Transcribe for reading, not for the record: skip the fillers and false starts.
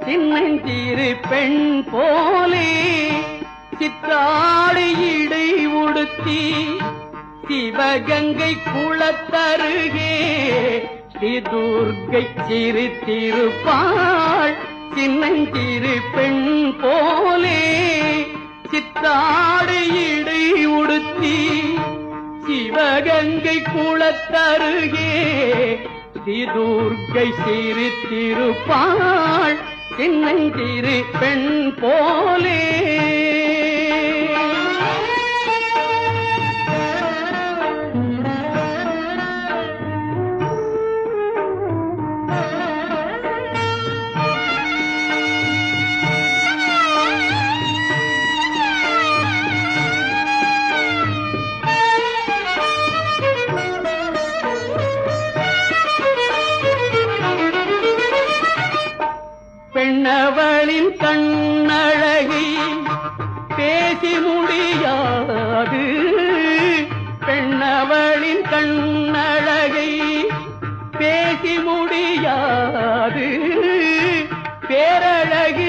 சின்னஞ்சிறு பெண் போலே சித்தாடு இடை உடுத்தி சிவகங்கை குளத்தருகே ஸ்ரீதுர்க்கை சிரித்திருப்பாள். சின்னஞ்சிறு பெண் போலே சித்தாடு இடை உடுத்தி சிவகங்கை குளத்தருகே ஸ்ரீதுர்க்கை சிரித்திருப்பாள். சின்னஞ்சிறு பெண் போலே பெண்ணவளின் கண்ணழகை பேசி முடியாது. பெண்ணவளின் கண்ணழகை பேசி முடியாது. பேரழகு